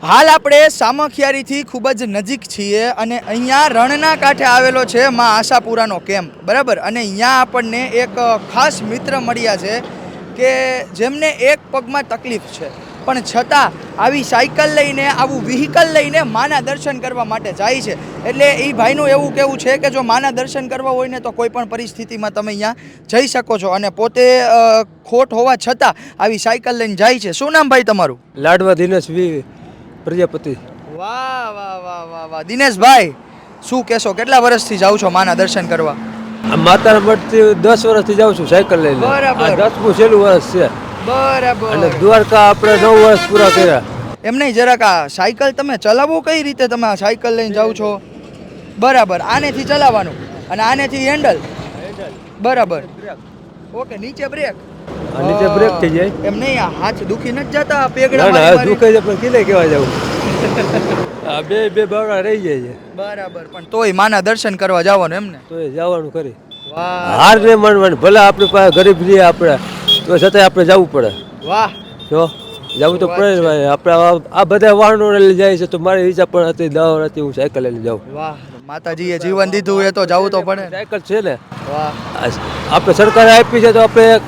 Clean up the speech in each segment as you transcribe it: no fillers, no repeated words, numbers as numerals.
હાલ આપણે સામખિયારીથી ખૂબ જ નજીક છીએ અને અહીંયા રણના કાંઠે આવેલો છે માં આશાપુરાનો કેમ્પ, બરાબર. અને અહીંયા આપણને એક ખાસ મિત્ર મળ્યા છે કે જેમને એક પગમાં તકલીફ છે, પણ છતાં આવી સાયકલ લઈને, આવું વ્હીકલ લઈને માના દર્શન કરવા માટે જાય છે. એટલે એ ભાઈનું એવું કહેવું છે કે જો માના દર્શન કરવા હોય ને તો કોઈ પણ પરિસ્થિતિમાં તમે અહીંયા જઈ શકો છો, અને પોતે ખોટ હોવા છતાં આવી સાયકલ લઈને જાય છે. શું નામ ભાઈ તમારું? લાડવા દિનેશ વી પ્રજાપતિ. વાહ વાહ વાહ વાહ વાહ. દિનેશભાઈ, શું કહેશો, કેટલા વર્ષથી જાઓ છો માના દર્શન કરવા? આ માતાના મઠથી 10 વર્ષથી જાઉં છું સાયકલ લઈને. બરાબર. આ 10મું છેલ્લું વર્ષ છે. બરાબર. અને દ્વારકા આપણે 9 વર્ષ પૂરા કર્યા. એમ નહીં, જરાક આ સાયકલ તમે ચલાવો કઈ રીતે? તમે આ સાયકલ લઈને જાઓ છો, બરાબર. આનેથી ચલાવવાનું અને આનેથી હેન્ડલ, બરાબર. ઓકે, નીચે બ્રેક. આ નીચે બ્રેક થઈ જાય. એમ નહીં, આ હાથ દુખી નથી જતા ના પેગડા ના, મારી દુખે છે પણ કિલે કેવા જવું. આ બે બાવડા રહી જાય છે. બરાબર, પણ તોય માના દર્શન કરવા જવાનું એમ ને? તો એ જવાનું કરી. વાહ હાર ને માનવાનું, ભલે આપણી પાસે ગરીબ રહીએ આપણે, તો છતાંય આપણે જવું પડે. વાહ. જો જવું તો પડે ને ભાઈ. આપણે આ બધા વાહનો લઈ જાય છે, તો મારી ઈચ્છા પણ હતી, દવા હતી, હું સાયકલ લઈને જાઉં. વાહ, માતાજીએ જીવન દીધું એ તો જવું તો પડે ને. સાયકલ છે ને, વાહ આપણે સરકારે આપી છે તો આપણે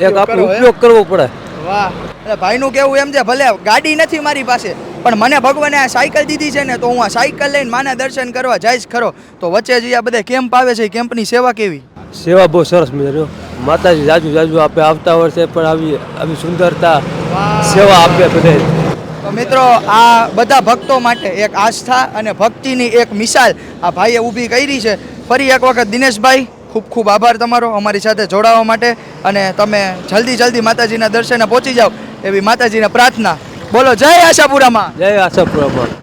એક આપણે ઉપયોગ કરવો પડે. વાહ. એટલે ભાઈનું કેવું એમ છે, ભલે ગાડી નથી મારી પાસે, પણ મને ભગવાને આ સાયકલ દીધી છે ને, તો હું આ સાયકલ લઈને માના દર્શન કરવા જઈશ ખરો. તો વચ્ચે જે આ બધા કેમ્પ આવે છે, કેમ્પની સેવા કેવી? સેવા બહુ સરસ મજાની. માતાજી જાજુ આપણે આવતા વર્ષે પણ આવી સુંદરતા સેવા આપે બધે. તો મિત્રો, આ બધા ભક્તો માટે એક આસ્થા અને ભક્તિની એક મિસાલ આ ભાઈએ ઊભી કરી છે. ફરી એક વખત દિનેશભાઈ, ખૂબ ખૂબ આભાર તમારો અમારી સાથે જોડાવા માટે, અને તમે જલ્દી માતાજીના દર્શને પહોંચી જાઓ એવી માતાજીને પ્રાર્થના. બોલો જય આશાપુરામાં. જય આશાપુરામાં.